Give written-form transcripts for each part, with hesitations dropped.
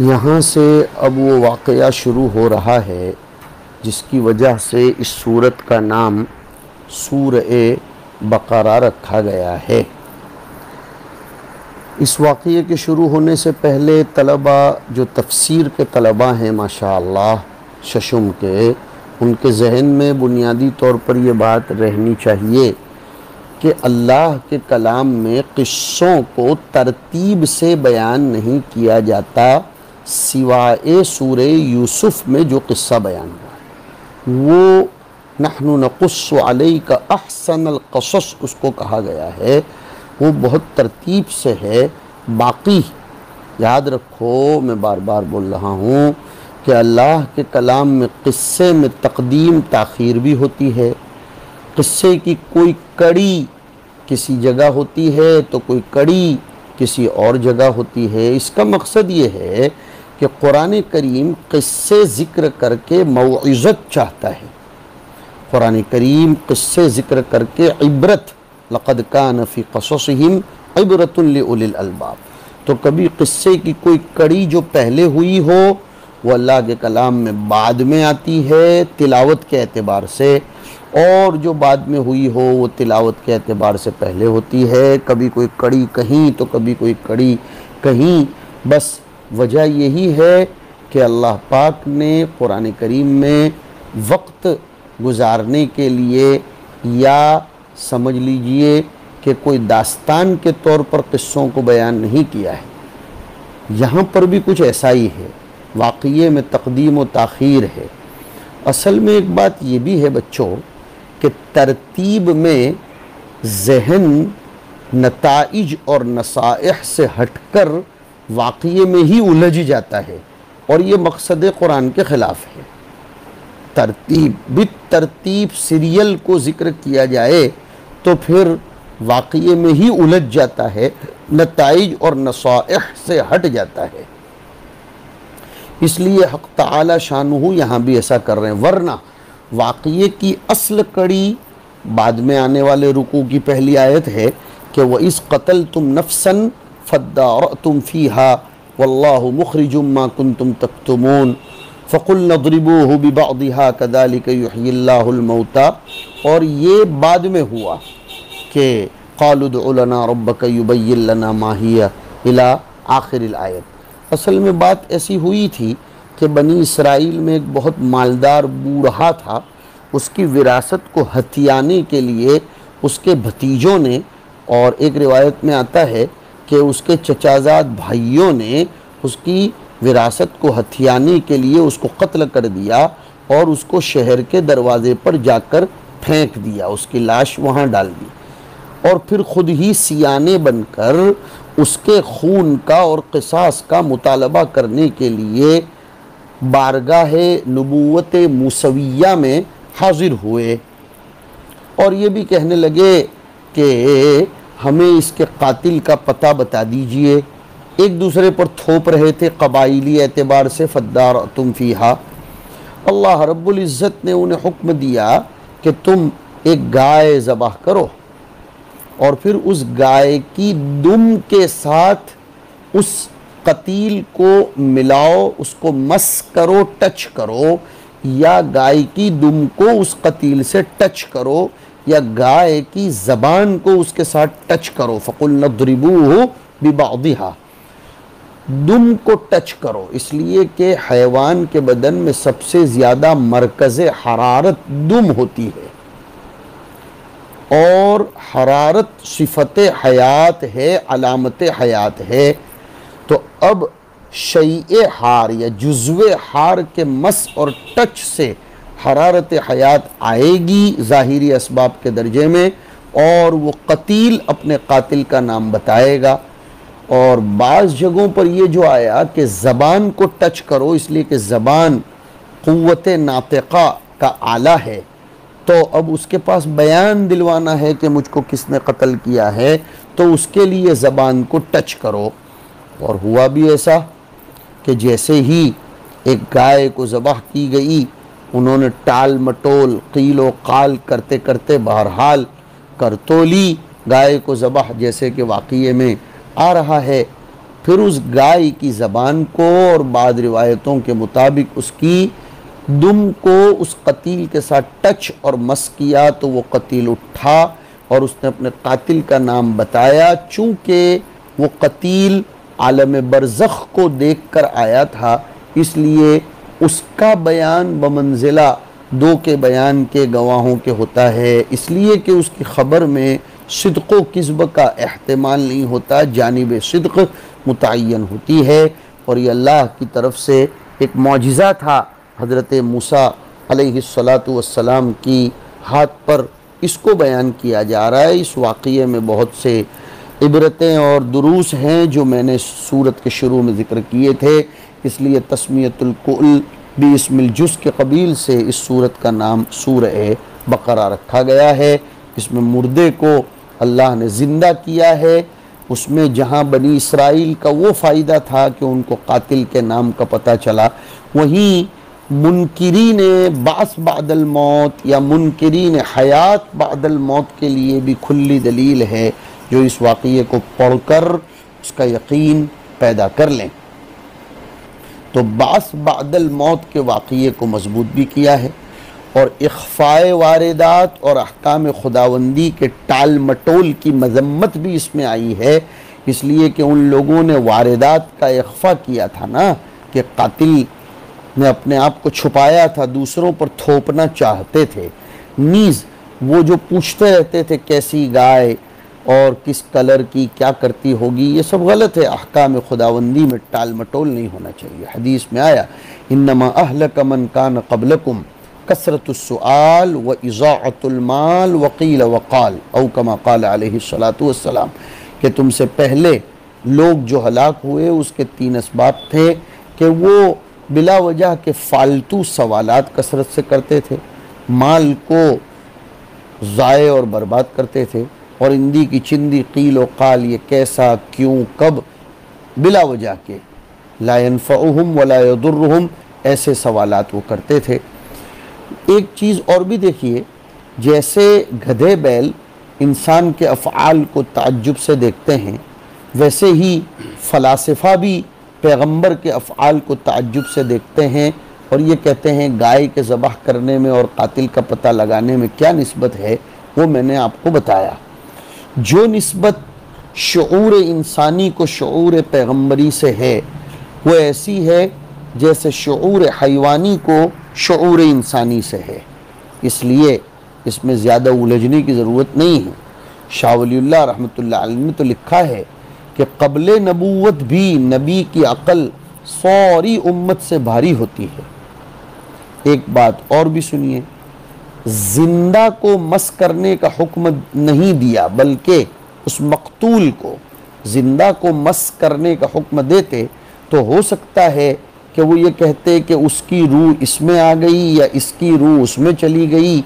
यहाँ से अब वो वाक़या शुरू हो रहा है जिसकी वजह से इस सूरत का नाम सूरह बकरा रखा गया है। इस वाक़ये के शुरू होने से पहले तलबा जो तफसीर के तलबा हैं माशाअल्लाह शशुम के, उनके जहन में बुनियादी तौर पर यह बात रहनी चाहिए कि अल्लाह के कलाम में क़िस्सों को तरतीब से बयान नहीं किया जाता सिवाए सूरह यूसुफ़ में जो क़िस्सा बयान हुआ वो नहनु नक़ुस्सु अलैका अहसनल क़सस उसको कहा गया है, वो बहुत तरतीब से है। बाकी याद रखो, मैं बार बार बोल रहा हूँ कि अल्लाह के कलाम में क़िस्से में तक़दीम ताख़ीर भी होती है। क़िस्से की कोई कड़ी किसी जगह होती है तो कोई कड़ी किसी और जगह होती है। इसका मकसद ये है कि कुरान करीम क़िस्से ज़िक्र करके मौइज़त चाहता है। कुरान करीम क़िस्से ज़िक्र करके इबरत, लक़द कान फ़ी क़ससिहिम इबरतुन लिउलिल अलबाब, तो कभी क़िस्से की कोई कड़ी जो पहले हुई हो वो अल्लाह के कलाम में बाद में आती है तिलावत के एतबार से, और जो बाद में हुई हो वो तिलावत के एतबार से पहले होती है। कभी कोई कड़ी कहीं तो कभी कोई कड़ी कहीं। बस वजह यही है कि अल्लाह पाक ने कुरान करीम में वक्त गुजारने के लिए या समझ लीजिए कि कोई दास्तान के तौर पर क़िस्सों को बयान नहीं किया है। यहाँ पर भी कुछ ऐसा ही है, वाक़ये में तक़दीम व ताख़ीर है। असल में एक बात ये भी है बच्चों कि तरतीब में ज़हन नताइज और नसाइह से हटकर वाक़ये में ही उलझ जाता है, और ये मकसद कुरान के ख़िलाफ़ है। तरतीब बित तरतीब सीरियल को ज़िक्र किया जाए तो फिर वाक़ये में ही उलझ जाता है, नताइज और नसाइह से हट जाता है। इसलिए हक़ तआला शानुहु यहाँ भी ऐसा कर रहे हैं, वरना वाक़ये की असल कड़ी बाद में आने वाले रुकू की पहली आयत है कि वइज़ क़तलतुम नफ़्सन फ़द्दारअतुम फ़ीहा वल्लाहु मुख़रिजुम मा कुन्तुम तक्तुमून फ़क़ुल्ना ज़रिबूहु बिबअदिहा कज़ालिका युह्यिल्लाहुल मौता। और ये बाद में हुआ कि क़ालू उदउ लना रब्बका युबय्यिन लना मा हिया इला आखिरिल आयत। असल में बात ऐसी हुई थी कि बनी इसराइल में एक बहुत मालदार बूढ़ा था, उसकी विरासत को हथियाने के लिए उसके भतीजों ने, और एक रिवायत में आता है कि उसके चचाजाद भाइयों ने उसकी विरासत को हथियाने के लिए उसको कत्ल कर दिया और उसको शहर के दरवाज़े पर जाकर फेंक दिया, उसकी लाश वहाँ डाल दी, और फिर ख़ुद ही सियाने बनकर उसके खून का और क़िसास का मुतालबा करने के लिए बारगाह नबूवत मूसविया में हाजिर हुए, और ये भी कहने लगे कि हमें इसके कातिल का पता बता दीजिए। एक दूसरे पर थोप रहे थे कबाइली एतबार से, फ़द्दारअतुम फ़ीहा। अल्लाह रब्बुल इज़्ज़त ने उन्हें हुक्म दिया कि तुम एक गाय ज़बाह करो और फिर उस गाय की दुम के साथ उस कतील को मिलाओ, उसको मस करो, टच करो, या गाय की दुम को उस कतील से टच करो, या गाय की ज़बान को उसके साथ टच करो। फ़क़ुल्ना ज़रिबूहु बिबअदिहा, दुम को टच करो, इसलिए कि हैवान के बदन में सबसे ज़्यादा मरकज़ हरारत दुम होती है, और हरारत सिफ़त हयात है, अलामत हयात है। तो अब शैए हार या जुज़्वे हार के मस और टच से हरारत हयात आएगी ज़ाहिरी असबाब के दर्जे में, और वो कतील अपने कातिल का नाम बताएगा। और बाज़ जगहों पर ये जो आया कि ज़बान को टच करो, इसलिए कि ज़बान क़ुव्वत नातिक़ा का आला है, तो अब उसके पास बयान दिलवाना है कि मुझको किसने कत्ल किया है, तो उसके लिए ज़बान को टच करो। और हुआ भी ऐसा कि जैसे ही एक गाय को ज़बह की गई, उन्होंने टाल मटोल कील व काल करते करते बहरहाल कर तो ली गाय को ज़बह, जैसे कि वाक़ये में आ रहा है। फिर उस गाय की ज़बान को और बाद रिवायतों के मुताबिक उसकी दुम को उस कतील के साथ टच और मस किया, तो वो कतील उठा और उसने अपने कातिल का नाम बताया। चूँकि वो कतील आलम बरज़ख को देख कर आया था, इसलिए उसका बयान बमंजिला दो के बयान के गवाहों के होता है, इसलिए कि उसकी ख़बर में सिद्क़ व किज़्ब का एहतिमाल नहीं होता, जानिब सिद्क़ मुतय्यन होती है। और ये अल्लाह की तरफ से एक मौजिज़ा था हज़रत मूसा अलैहिस्सलातु वस्सलाम की हाथ पर, इसको बयान किया जा रहा है। इस वाक़ये में बहुत से इबरतें और दुरूस हैं जो मैंने सूरत के शुरू में ज़िक्र किए थे, इसलिए तस्मियतुल कुल बिस्मिल जुज़ के कबील से इस सूरत का नाम सूरह बकरा रखा गया है। इसमें मुर्दे को अल्लाह ने ज़िंदा किया है, उसमें जहाँ बनी इसराइल का वो फ़ायदा था कि उनको कातिल के नाम का पता चला, वहीं मुनकिरीन बास बादल मौत या मुनकिरीन हयात बादल मौत के लिए भी खुली दलील है, जो इस वाक़ये को पढ़कर उसका यकीन पैदा कर लें। तो बास बादल मौत के वाक़ये को मजबूत भी किया है, और इख्फ़ाए वारिदात और अहकाम खुदावंदी के टाल मटोल की मजम्मत भी इसमें आई है, इसलिए कि उन लोगों ने वारिदात का इख्फ़ा किया था ना, कि कातिल ने अपने आप को छुपाया था, दूसरों पर थोपना चाहते थे। नीज़ वो जो पूछते रहते थे कैसी गाय और किस कलर की, क्या करती होगी, ये सब गलत है। अहकाम खुदावंदी में टाल मटोल नहीं होना चाहिए। हदीस में आया इन्नमा अहलक मन कान क़ब्लकुम कसरतुस्सुआल व इज़ाअतुल माल व क़ील व क़ाल औ कमा क़ाल अलैहिस्सलातु वस्सलाम, कि तुमसे पहले लोग जो हलाक हुए उसके तीन असबाब थे कि वो बिला वजह के फ़ालतू सवालात कसरत से करते थे, माल को ज़ाय और बर्बाद करते थे, और इंदी की चिंदी क़ील व क़ाल, ये कैसा क्यों कब, बिला वजह के ला यनफ़उहुम वला यदुर्रुहुम, ऐसे सवालात वो करते थे। एक चीज़ और भी देखिए, जैसे गधे बैल इंसान के अफ़आल को ताज्जुब से देखते हैं, वैसे ही फ़लासफ़ा भी पैगंबर के अफ़आल को ताज्जुब से देखते हैं, और ये कहते हैं गाय के ज़बह करने में और कातिल का पता लगाने में क्या निस्बत है, वो मैंने आपको बताया। जो निस्बत शऊर इंसानी को शऊर पैगंबरी से है, वो ऐसी है जैसे शऊर हैवानी को शऊर इंसानी से है, इसलिए इसमें ज़्यादा उलझने की ज़रूरत नहीं है। शाह वलीउल्लाह रहमतुल्लाह अलैह ने तो लिखा है कि क़ब्ले नबूवत भी नबी की अक़ल सारी उम्मत से भारी होती है। एक बात और भी सुनिए, जिंदा को मस करने का हुक्म नहीं दिया, बल्कि उस मकतूल को जिंदा को मस करने का हुक्म देते तो हो सकता है कि वो ये कहते कि उसकी रूह इसमें आ गई या इसकी रूह उसमें चली गई,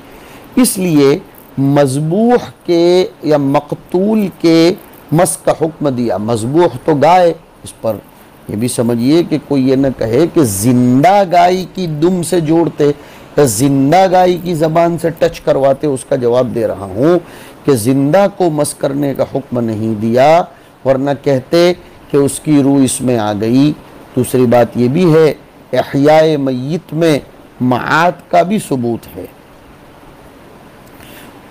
इसलिए मज़बूह के या मकतूल के मस का हुक्म दिया। मज़बूह तो गाय, इस पर ये भी समझिए कि कोई ये न कहे कि जिंदा गाय की दुम से जोड़ते या जिंदा गाय की ज़बान से टच करवाते। उसका जवाब दे रहा हूँ कि जिंदा को मस करने का हुक्म नहीं दिया, वरना कहते कि उसकी रूह इसमें आ गई। दूसरी बात ये भी है, इहयाए मय्यत में माआत का भी सबूत है,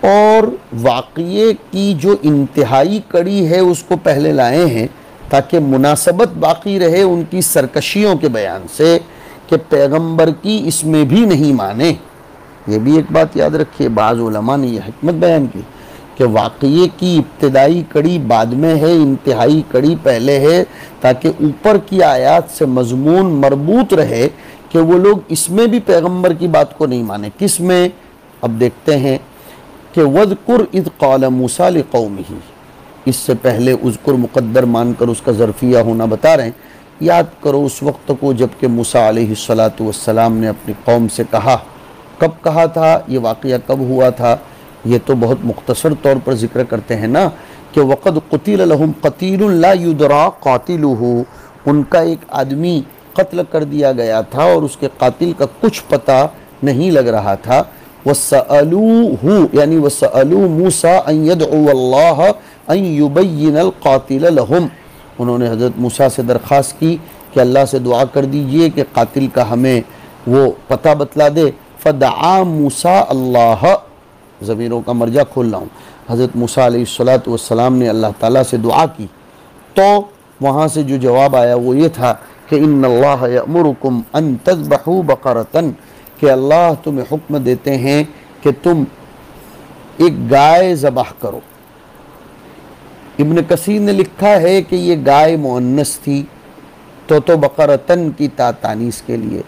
और वाक़ये की जो इंतहाई कड़ी है उसको पहले लाए हैं ताकि मुनासबत बाकी रहे उनकी सरकशियों के बयान से कि पैगंबर की इसमें भी नहीं माने। ये भी एक बात याद रखिए, बाज़ उलमा ने यह हिकमत बयान की कि वाक़ये की इब्तिदाई कड़ी बाद में है, इंतहाई कड़ी पहले है, ताकि ऊपर की आयत से मज़मून मरबूत रहे कि वो लोग इसमें भी पैगंबर की बात को नहीं माने। किस में? अब देखते हैं कि वज़कुर इज़ क़ाल मूसा लिक़ौमिही, इससे पहले उज़कुर मुक़द्दर मानकर उसका ज़र्फ़िया होना बता रहे हैं। याद करो उस वक्त को जबकि मूसा अलैहिस्सलातु वस्सलाम ने अपनी कौम से कहा। कब कहा था? ये वाक़या कब हुआ था? ये तो बहुत मुख्तसर तौर पर ज़िक्र करते हैं ना कि वक़द क़ुतिल लहुम क़तीलुन ला युदरा क़ातिलुहु, उनका एक आदमी कत्ल कर दिया गया था और उसके कातिल का कुछ पता नहीं लग रहा था। वसअलूहु यानी वसअलू मूसा अन यदउ अल्लाह अन युबय्यिनल क़ातिल लहुम, उन्होंने हज़रत मूसा से दरख्वास्त की कि अल्लाह से दुआ कर दीजिए कि कातिल का हमें वो पता बतला दे। फ़दआ मूसा अल्लाह, ज़मीरों का मर्जा खोल रहा हूँ, हज़रत मूसा अलैहिस्सलातु वस्सलाम ने अल्लाह ताला से दुआ की तो वहाँ से जो जवाब आया वो ये था कि इन्नल्लाह यअमुरुकुम अन तज़बहू बक़रतन, कि अल्लाह तुम्हें हुक्म देते हैं कि तुम एक गाय ज़बह करो। इब्न कसीर ने लिखा है कि ये गाय मुअन्नस थी तो बक़रतन की तानीस के लिए,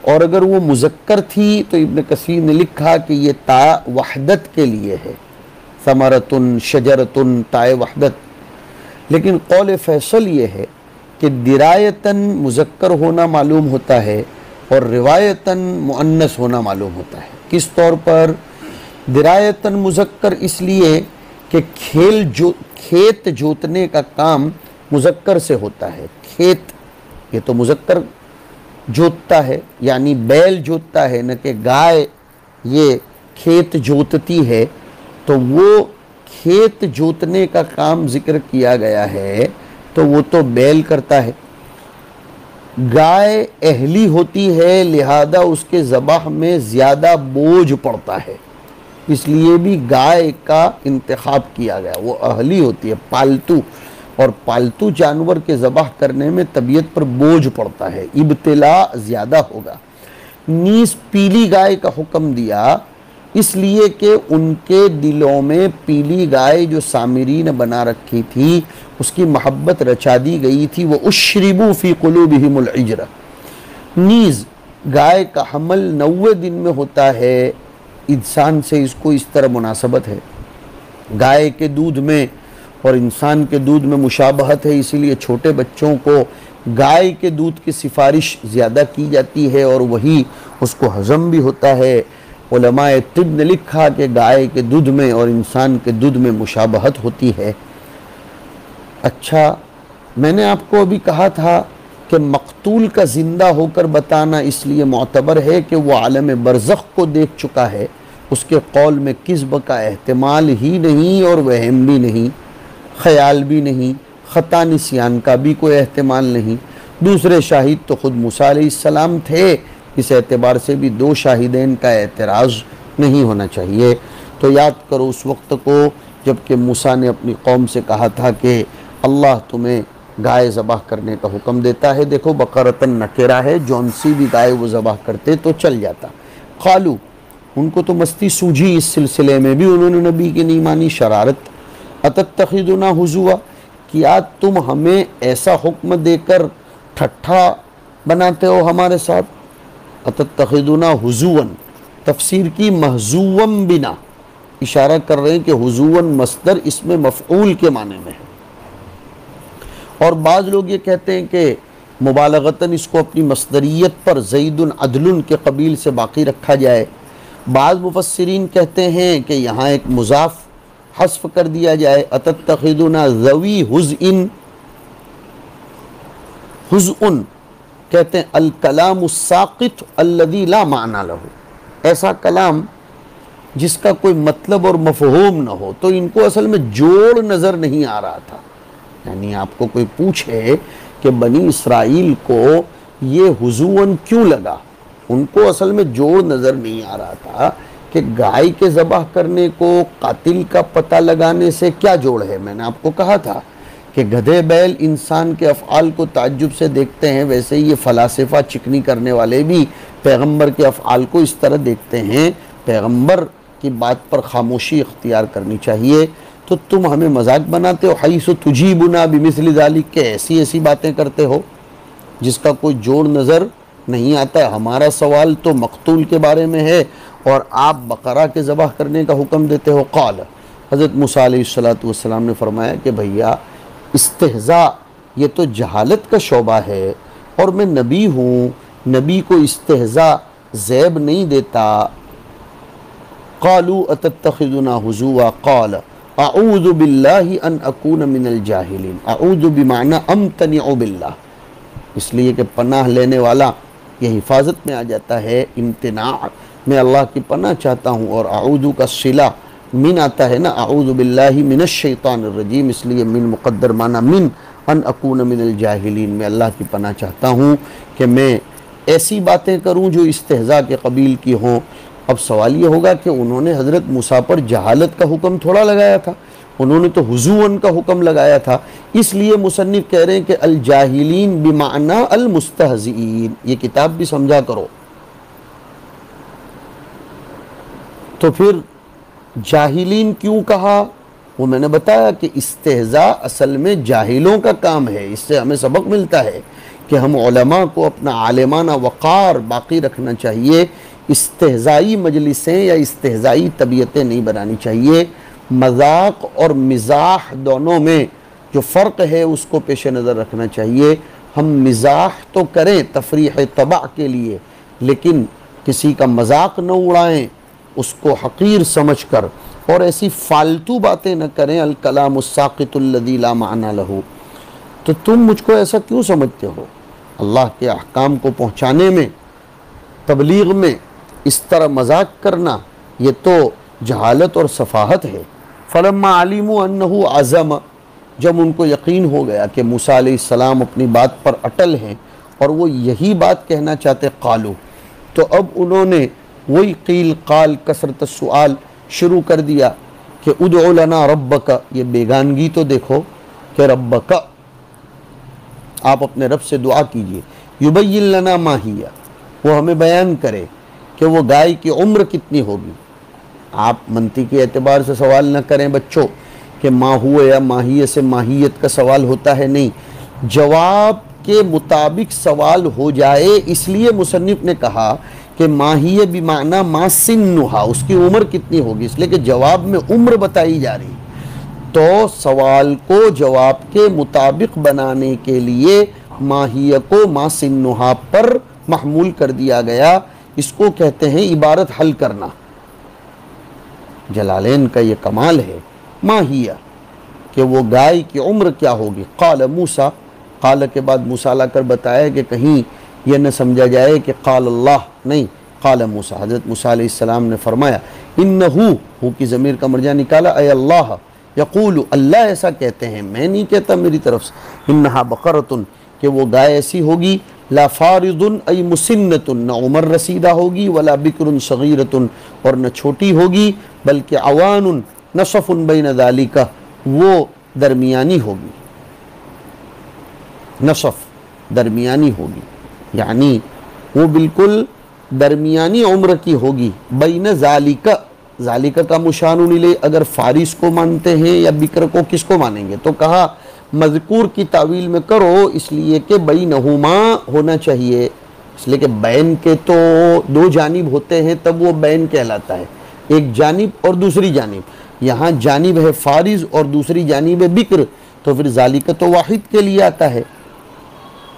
और अगर वो मुज़क्कर थी तो इब्न कसीर ने लिखा कि ये ता वहदत के लिए है, समरतुन शजरतुन ताए वहदत। लेकिन कौल फैसल ये है कि दिरायतन मुज़क्कर होना मालूम होता है और रिवायतन मुअन्नस होना मालूम होता है। किस तौर पर? दिरायतन मुज़क्कर इसलिए कि खेत जोतने का काम मुज़क्कर से होता है। खेत ये तो मुज़क्कर जोतता है, यानी बैल जोतता है, न कि गाय ये खेत जोतती है। तो वो खेत जोतने का काम जिक्र किया गया है तो वो तो बैल करता है। गाय अहली होती है, लिहाजा उसके ज़बाह में ज़्यादा बोझ पड़ता है, इसलिए भी गाय का इंतखाब किया गया। वो अहली होती है, पालतू, और पालतू जानवर के ज़बाह करने में तबीयत पर बोझ पड़ता है, इब्तिला ज़्यादा होगा। नीस पीली गाय का हुक्म दिया इसलिए कि उनके दिलों में पीली गाय जो सामिरीन बना रखी थी उसकी मोहब्बत रचा दी गई थी। वो उश्रिबू फ़ी क़ुलूबिहिमुल इज्र। नीज़ गाय का हमल 90 दिन में होता है, इंसान से इसको इस तरह मुनासबत है। गाय के दूध में और इंसान के दूध में मुशाबहत है, इसीलिए छोटे बच्चों को गाय के दूध की सिफारिश ज़्यादा की जाती है और वही उसको हज़म भी होता है। उलमाए तिब ने लिखा कि गाय के दूध में और इंसान के दूध में मुशाबहत होती है। अच्छा, मैंने आपको अभी कहा था कि मक़तूल का ज़िंदा होकर बताना इसलिए मोतबर है कि वो आलम बरज़ख को देख चुका है, उसके कौल में किस्ब का एहतिमाल ही नहीं और वहम भी नहीं, ख़याल भी नहीं, ख़ता निस्यान का भी कोई एहतिमाल नहीं। दूसरे शाहिद तो ख़ुद मूसा अलैहिस्सलाम थे, इस एतबार से भी दो शाहिदैन का एतराज़ नहीं होना चाहिए। तो याद करो उस वक्त को जबकि मूसा ने अपनी कौम से कहा था कि अल्लाह तुम्हें गाय ज़बाह करने का हुक्म देता है। देखो बकरतन नकेरा है, जौन सी भी गाय वो ज़बाह करते तो चल जाता। खालू, उनको तो मस्ती सूझी, इस सिलसिले में भी उन्होंने नबी की नहीं मानी, शरारत। अतत्तखिज़ुना हुज़ुआ, क्या तुम हमें ऐसा हुक्म देकर ठट्ठा बनाते हो हमारे साथ। अतत्तखिज़ुना हुज़ुवन, तफसीर की महज़ूवम बिना, इशारा कर रहे हैं कि हुज़ुवन मस्दर इसमें मफ़ऊल के माने में है। और बाज़ लोग ये कहते हैं कि मुबालगतन इसको अपनी मस्दरियत पर ज़ैदुन अदलुन के कबील से बाकी रखा जाए। बाज़ मुफस्सिरीन कहते हैं कि यहाँ एक मुज़ाफ़ हस्फ कर दिया जाए, अतत्तखिज़ुना ज़वी हुज़इन। हुज़उन कहते हैं अल कलाम साक़ित अल्लज़ी ला माना लहू, ऐसा कलाम जिसका कोई मतलब और मफ़हूम न हो। तो इनको असल में जोड़ नज़र नहीं आ रहा था। यानी आपको कोई पूछे कि बनी इसराइल को ये हुज़ुवन क्यों लगा, उनको असल में जोड़ नज़र नहीं आ रहा था कि गाय के ज़बाह करने को कातिल का पता लगाने से क्या जोड़ है। मैंने आपको कहा था कि गधे बैल इंसान के अफ़आल को ताज्जुब से देखते हैं, वैसे ही ये फ़लासफ़ा चिकनी करने वाले भी पैगंबर के अफ़आल को इस तरह देखते हैं। पैगंबर की बात पर खामोशी इख्तियार करनी चाहिए। तो तुम हमें मजाक बनाते हो, हईसु तुजीबुना बिमिस्लि ज़ालिक, के ऐसी ऐसी बातें करते हो जिसका कोई जोड़ नज़र नहीं आता है। हमारा सवाल तो मकतूल के बारे में है और आप बकरा के ज़बह करने का हुक्म देते हो। क़ाल, हज़रत मूसा अलैहिस्सलातु वस्सलाम ने फरमाया कि भैया इस्तिहज़ा ये तो जहालत का शोबा है और मैं नबी हूँ, नबी को इस्तिहज़ा ज़ैब नहीं देता। क़ालू अतत्तख़िज़ुना हुज़ुवा क़ाल अऊज़ु बिल्लाहि अन अकून मिनल जाहिलीन। अऊज़ु बिमाना अम्तनिउ बिल्लाह, इसलिए कि पनाह लेने वाला ये हिफाजत में आ जाता है। इम्तिना, मैं अल्लाह की पनाह चाहता हूँ। और अऊज़ु का सिला मिन आता है ना, अऊज़ु बिल्लाहि मिनश शैतानिर रजीम, इसलिए मिन मुक़द्दर माना मिन अन अकून मिनल जाहिलीन, मैं अल्लाह की पनाह चाहता हूँ कि मैं ऐसी बातें करूँ जो इस्तिहज़ा के कबील की हों। अब सवाल ये होगा कि उन्होंने हज़रत मूसा पर जहालत का हुक्म थोड़ा लगाया था, उन्होंने तो हुज़ूअन का हुक्म लगाया था। इसलिए मुसन्निफ़ कह रहे हैं कि अल जाहिलीन बिमाना अल मुस्तहज़ीन, ये किताब भी समझा करो। तो फिर जाहिलीन क्यों कहा, वो मैंने बताया कि इस्तिहज़ा असल में जाहिलों का काम है। इससे हमें सबक मिलता है कि हम उलमा को अपना आलिमाना वक़ार बाकी रखना चाहिए। इस्तिहज़ाई मजलिसें या इस्तिहज़ाई तबीयतें नहीं बनानी चाहिए। मजाक और मिजाह दोनों में जो फ़र्क है उसको पेश नज़र रखना चाहिए। हम मिजाह तो करें तफरीह तबा के लिए, लेकिन किसी का मजाक न उड़ाएं उसको हक़ीर समझ कर, और ऐसी फालतू बातें न करें। अल कलामुस्साक़ितुल्लज़ी ला माना लहू। तो तुम मुझको ऐसा क्यों समझते हो? अल्लाह के अहकाम को पहुँचाने में, तबलीग में इस तरह मजाक करना ये तो जहालत और सफ़ाहत है। फलम्मा अलिमू अन्नहु अज़म, जब उनको यकीन हो गया कि मूसा अलैहिस्सलाम अपनी बात पर अटल हैं और वो यही बात कहना चाहते, क़ालू, तो अब उन्होंने वही क़ील क़ाल कसरत सुआल शुरू कर दिया कि उदउ लना रब्बका, ये बेगानगी तो देखो कि रब्बका, आप अपने रब से दुआ कीजिए। युबय्यिन लना मा हिया, वो हमें बयान करे कि वो गाय की उम्र कितनी होगी। आप मनती के एतबार से सवाल न करें बच्चों कि माँ हुए या माहिए से माहियत का सवाल होता है, नहीं, जवाब के मुताबिक सवाल हो जाए। इसलिए मुसन्निफ ने कहा कि माहिए बिमाना मा सिन्नुहा, उसकी उम्र कितनी होगी, इसलिए कि जवाब में उम्र बताई जा रही। तो सवाल को जवाब के मुताबिक बनाने के लिए माहिया को मा सिन्नुहा पर महमूल कर दिया गया। इसको कहते हैं इबारत हल करना। जलालैन का ये कमाल है। माहिया कि वो गाय की उम्र क्या होगी। क़ाल मूसा, क़ाल के बाद मूसा लाकर बताया कि कहीं यह न समझा जाए कि क़ाल अल्लाह, नहीं, क़ाल मूसा, हज़रत मूसा अलैहिस्सलाम ने फरमाया, इन्नहु, हु की ज़मीर का मर्जा निकाला, अय अल्लाह यक़ूलु, अल्लाह ऐसा कहते हैं, मैं नहीं कहता मेरी तरफ से। इन्नहा बक़रतुन, कि वो गाय ऐसी होगी, ला फ़ारिदुन अय मुसिन्नतुन, न उमर रसीदा होगी, वला बिक्रुन सगीरतुन, और न छोटी होगी, बल्कि अवानुन नसफ़ुन बैन ज़ालिका, वो दरमियानी होगी। नसफ़ दरमियानी होगी, यानी वो बिल्कुल दरमियानी उम्र की होगी। बैन ज़ालिका, ज़ालिका का मुशानुन इले, अगर फारिस को मानते हैं या बिक्र को, किसको मानेंगे? तो कहा मज़कूर की तावील में करो, इसलिए कि बैनहुमा होना चाहिए, इसलिए कि बैन के तो दो जानिब होते हैं, तब वो बैन कहलाता है, एक जानिब और दूसरी जानिब। यहाँ जानिब है फारिज और दूसरी जानिब है बिक्र, तो फिर ज़ालिका तो वाहिद के लिए आता है।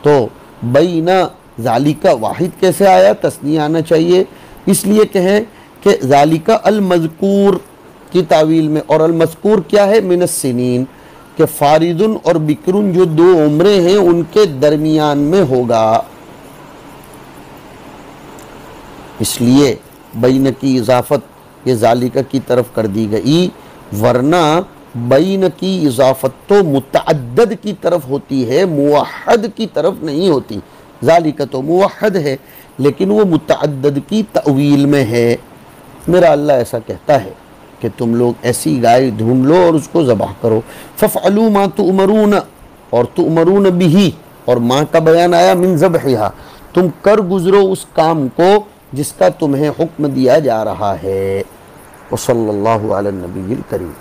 तो बैना ज़ालिका वाहिद कैसे आया? तस्नीया आना चाहिए। इसलिए कहें कि ज़ालिका अल मज़कूर की तावील में, और अल मज़कूर क्या है? मिनस सिनीन, कि फारिजुन और बिक्रुन जो दो उम्रें हैं उनके दरमियान में होगा। इसलिए बैन की इजाफत ये ज़ालिका की तरफ कर दी गई, वरना बैन की इजाफत तो मुतअद्दद की तरफ होती है, मुवहद की तरफ नहीं होती। ज़ालिका तो मुवहद है, लेकिन वो मुतअद्दद की तअवील में है। मेरा अल्लाह ऐसा कहता है कि तुम लोग ऐसी गाय ढूंढ लो और उसको ज़बाह करो। फ़फ़अलू मा तुअमरून, और तुअमरून बिही, और माँ का बयान आया मिन ज़बहिहा, तुम कर गुज़रो उस काम को जिसका तुम्हें हुक्म दिया जा रहा है। वसल्लल्लाहु अला नबील करीम।